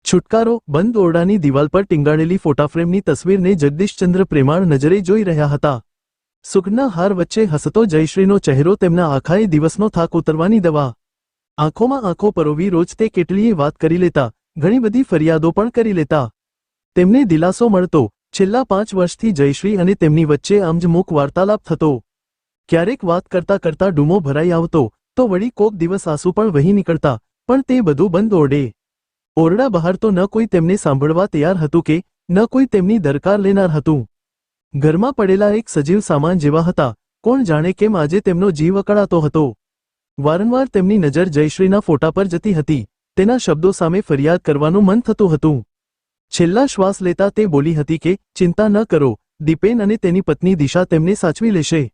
છુટકારો બંધ ઓરડાની દિવાલ પર ટીંગાડેલી ફોટાફ્રેમની તસવીરને જગદીશચંદ્ર પ્રેમાળ નજરે જોઈ રહ્યા હતા. સુખના હાર વચ્ચે હસતો જયશ્રીનો ચહેરો તેમના આખાએ દિવસનો થાક ઉતરવાની દવા. આંખોમાં આંખો પરોવી રોજ તે કેટલીય વાત કરી લેતા, ઘણી બધી ફરિયાદો પણ કરી લેતા. તેમને દિલાસો મળતો. છેલ્લા 5 વર્ષથી જયશ્રી અને તેમની વચ્ચે આમજમુખ વાર્તાલાપ થતો. ક્યારેક વાત કરતા કરતા ડૂમો ભરાઈ આવતો, તો વળી કોક દિવસ આંસુ પણ વહી નીકળતા, પણ તે બધું બંધ ઓરડે. ઓરડા બહાર તો ન કોઈ તેમને સાંભળવા તૈયાર હતું કે ન કોઈ તેમની દરકાર લેનાર હતું. ઘરમાં પડેલા એક સજીવ સામાન જેવા હતા. કોણ જાણે કેમ આજે તેમનો જીવ અકળાતો હતો. વારંવાર તેમની નજર જયશ્રીના ફોટા પર જતી હતી. તેના શબ્દો સામે ફરિયાદ કરવાનું મન થતું હતું. છેલ્લા શ્વાસ લેતા તે બોલી હતી કે ચિંતા ન કરો, દીપેન અને તેની પત્ની દિશા તેમને સાચવી લેશે.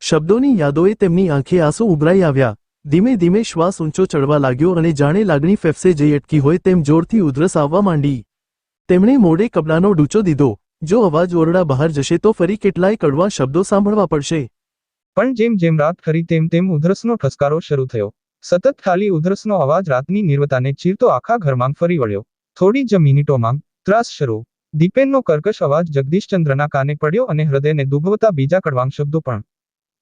શબ્દોની યાદોએ તેમની આંખે આંસુ ઉભરાઈ આવ્યા. ધીમે ધીમે શ્વાસ ઊંચો ચડવા લાગ્યો અને જાણે લાગણી ફેફસે જઈ અટકી હોય તેમ જોરથી ઉધરસ આવવા માંડી. તેમણે મોઢે કપડાનો ડૂચો દીધો. જો અવાજ ઓરડા બહાર જશે તો ફરી કેટલાય કડવા શબ્દો સાંભળવા પડશે. પણ જેમ જેમ રાત ખરી તેમ તેમ ઉધરસનો ઠસકારો શરૂ થયો. સતત ખાલી ઉધરસનો અવાજ રાતની નિર્વતાને ચીરતો આખા ઘરમાં ફરી વળ્યો. થોડી જ મિનિટોમાં ત્રાસ શરૂ. દીપેનનો કર્કશ અવાજ જગદીશચંદ્રના કાને પડ્યો અને હૃદયને દુભવતા બીજા કડવાંગ શબ્દો પણ.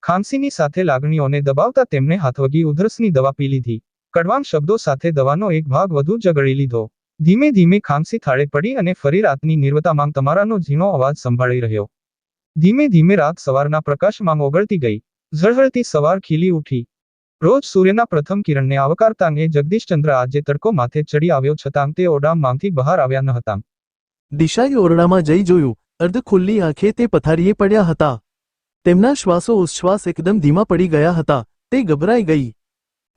ખાંસીની સાથે લાગણીઓને દબાવતા તેમણે હાથવગી ઉધરસની દવા પી લીધી. કડવાંગ શબ્દો સાથે દવાનો એક ભાગ વધુ જગળી લીધો. ધીમે ધીમે ખાંસી થાળે પડી અને ફરી રાતની નિર્વતામાં તમારાનો ઝીણો અવાજ સંભાળી રહ્યો. ધીમે ધીમે રાત સવારના પ્રકાશમાં ઓગળતી ગઈ. ઝળહળતી સવાર ખીલી ઉઠી. રોજ સૂર્યના પ્રથમ કિરણને આવકારતાં એ જગદીશચંદ્ર આજે તડકો માથે ચડી આવ્યો છતાં તે ઓરડામાંથી બહાર આવ્યા ન હતા. દિશાએ ઓરડામાં જઈ જોયું. અર્ધ ખુલ્લી આંખે તે પથારીએ પડ્યા હતા. તેમના શ્વાસો ઉચ્છ્વાસ એકદમ ધીમા પડી ગયા હતા. તે ગભરાઈ ગઈ.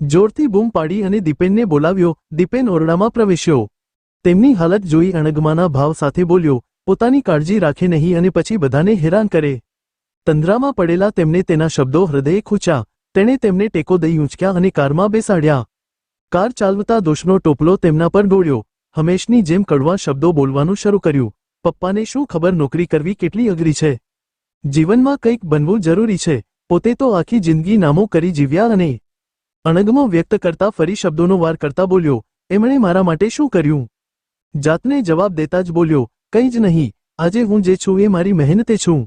જોરથી બૂમ પાડી અને દીપેનને બોલાવ્યો. દીપેન ઓરડામાં પ્રવેશ્યો. તેમની હાલત જોઈ અણગમાના ભાવ સાથે બોલ્યો, પોતાની કાળજી રાખે નહીં અને પછી બધાને હેરાન કરે. તંદ્રામાં પડેલા તેમને તેના શબ્દો હૃદયે ખૂંચ્યા. તેણે તેમને ટેકો દઈ ઊંચક્યા અને કારમાં બેસાડ્યા. કાર ચાલવતા દોષનો ટોપલો તેમના પર ઢોળ્યો. હંમેશની જેમ કડવા શબ્દો બોલવાનું શરૂ કર્યું. પપ્પાને શું ખબર નોકરી કરવી કેટલી અઘરી છે. જીવનમાં કંઈક બનવું જરૂરી છે. પોતે તો આખી જિંદગી નામો કરી જીવ્યા અને અણગમો વ્યક્ત કરતા ફરી શબ્દોનો વાર કરતા બોલ્યો, એમણે મારા માટે શું કર્યું? જાતને જવાબ દેતા જ બોલ્યો, કંઈ જ નહીં. આજે હું જે છું એ મારી મહેનતે છું.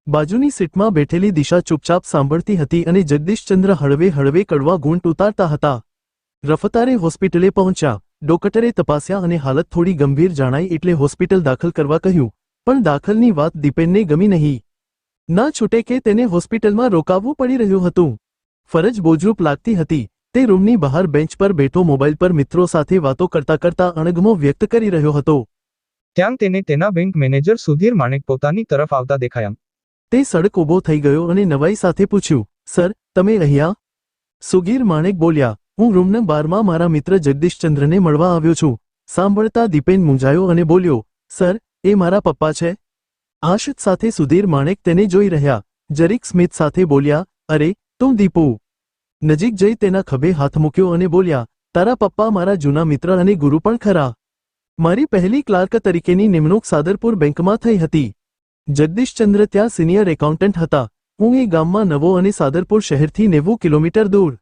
બાજુની સીટમાં બેઠેલી દિશા ચૂપચાપ સાંભળતી હતી અને જગદીશચંદ્ર હળવે હળવે કડવા ઘૂંટ ઉતારતા હતા. રફતારે હોસ્પિટલે પહોંચ્યા. ડોક્ટરે તપાસ્યા અને હાલત થોડી ગંભીર જણાઈ એટલે હોસ્પિટલ દાખલ કરવા કહ્યું. પણ દાખલની વાત દીપેનને ગમી નહીં. ના છૂટે કે તેને હોસ્પિટલમાં રોકાવવું પડી રહ્યું હતું. ફરજ બોજરૂપ લાગતી હતી. તે રૂમની બહાર બેન્ચ પર બેઠો મોબાઈલ પર મિત્રો સાથે વાતો કરતા કરતા અણગમો વ્યક્ત કરી રહ્યો હતો. ત્યાં તેને તેના બેંક મેનેજર સુધીર માણેક પોતાની તરફ આવતા દેખાયા. તે સડક ઊભો થઈ ગયો અને નવાઈ સાથે પૂછ્યું, સર, તમે અહીંયા? સુધીર માણેક બોલ્યા, હું રૂમ નંબર 12માં મારા મિત્ર જગદીશચંદ્રને મળવા આવ્યો છું. સાંભળતા દીપેન મૂંઝાયો અને બોલ્યો, સર, એ મારા પપ્પા છે. આશિત સાથે સુધીર માણેક તેને જોઈ રહ્યા. જરીક સ્મિત સાથે બોલ્યા, અરે, તું દીપુ. નજીક જઈ તેના ખભે હાથ મૂક્યો અને બોલ્યા, તારા પપ્પા મારા જૂના મિત્ર અને ગુરુ પણ ખરા. મારી પહેલી ક્લાર્ક તરીકેની નિમણૂક સાદરપુર બેંકમાં થઈ હતી. જગદીશચંદ્ર ત્યાં સિનિયર એકાઉન્ટન્ટ હતા. હું એ ગામમાં નવો અને સાદરપુર શહેરથી 90 કિલોમીટર દૂર.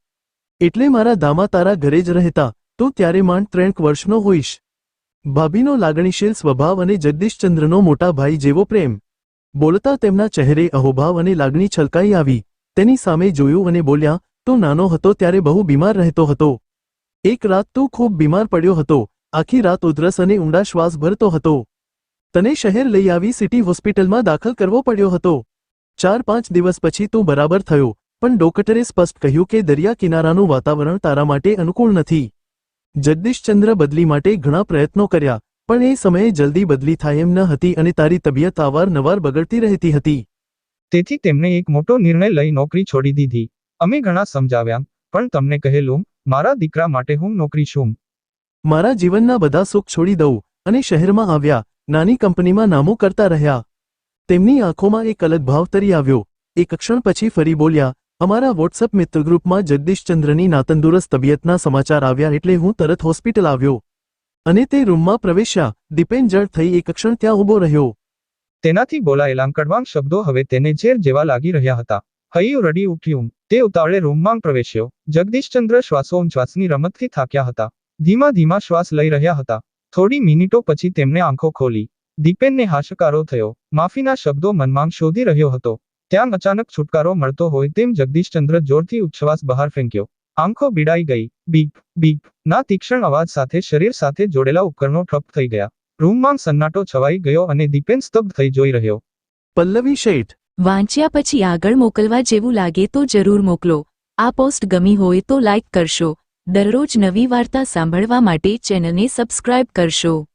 એટલે મારા દામા તારા ઘરે જ રહેતા. તું ત્યારે માંડ 3 વર્ષનો હોઈશ. ભાભીનો લાગણીશીલ સ્વભાવ અને જગદીશચંદ્રનો મોટા ભાઈ જેવો પ્રેમ. બોલતા તેમના ચહેરે અહોભાવ અને લાગણી છલકાઈ આવી. તેની સામે જોયું અને બોલ્યા, તું નાનો હતો ત્યારે બહુ બીમાર રહેતો હતો. એક રાત તું ખૂબ બીમાર પડ્યો હતો. આખી રાત ઉધરસ અને ઊંડા શ્વાસ ભરતો હતો. તને શહેર લઈ આવી સિટી હોસ્પિટલમાં દાખલ કરવો પડ્યો હતો. 4-5 દિવસ પછી તું બરાબર થયો. પણ ડોક્ટરે સ્પષ્ટ કહ્યું કે દરિયા કિનારાનું વાતાવરણ તારા માટે અનુકૂળ નથી. જગદીશચંદ્ર બદલી માટે ઘણા પ્રયત્નો કર્યા, પણ એ સમયે જલ્દી બદલી થાય એમ ન હતી અને તારી તબિયત અવારનવાર બગડતી રહેતી હતી. તેથી તેમણે એક મોટો નિર્ણય લઈ નોકરી છોડી દીધી. અમે ઘણા સમજાવ્યા, પણ તમને કહેલું, મારા દીકરા માટે હું નોકરી છું. મારા જીવનના બધા સુખ છોડી દઉં અને શહેરમાં આવ્યા. નાની કંપનીમાં નામું કરતા રહ્યા. તેમની આંખોમાં એક અલગ ભાવ તરી આવ્યો. એક ક્ષણ પછી ફરી બોલ્યા, અમારા વોટ્સઅપ મિત્ર ગ્રુપમાં જગદીશચંદ્રની નાતંદુરસ્ત તબિયતના સમાચાર આવ્યા એટલે હું તરત હોસ્પિટલ આવ્યો. અને તે રૂમમાં પ્રવેશ્યા. દીપેન જડ થઈ એક ક્ષણ ત્યાં ઊભો રહ્યો. તેનાથી બોલાયેલા કડવાંગ શબ્દો હવે તેને ઝેર જેવા લાગી રહ્યા હતા. હૈયું રડી ઉઠ્યું. તે ઉતાવળે રૂમમાં પ્રવેશ્યો. જગદીશચંદ્ર શ્વાસોચ્છ્વાસની રમતથી થાક્યા હતા. ધીમા ધીમા શ્વાસ લઈ રહ્યા હતા. થોડી મિનિટો પછી તેમણે આંખો ખોલી. દીપેનને હાશકારો થયો. માફીના શબ્દો મનમાં શોધી રહ્યો હતો. ત્યાં અચાનક છુટકારો મળતો હોય તેમ જગદીશચંદ્ર જોરથી ઉચ્છ્વાસ બહાર ફેંક્યો. આંખો બીડાઈ ગઈ. બીપ બીપ ના તીક્ષ્ણ અવાજ સાથે શરીર સાથે જોડેલા ઉપકરણો ઠપ થઈ ગયા. રૂમમાં સન્નાટો છવાઈ ગયો અને દીપેન સ્તબ્ધ થઈ જોઈ રહ્યો. પલ્લવી શેઠ. વાંચ્યા પછી આગળ મોકલવા જેવું લાગે તો જરૂર મોકલો. આ પોસ્ટ ગમી હોય તો લાઇક કરશો. દરરોજ નવી વાર્તા સાંભળવા માટે ચેનલને સબસ્ક્રાઇબ કરશો.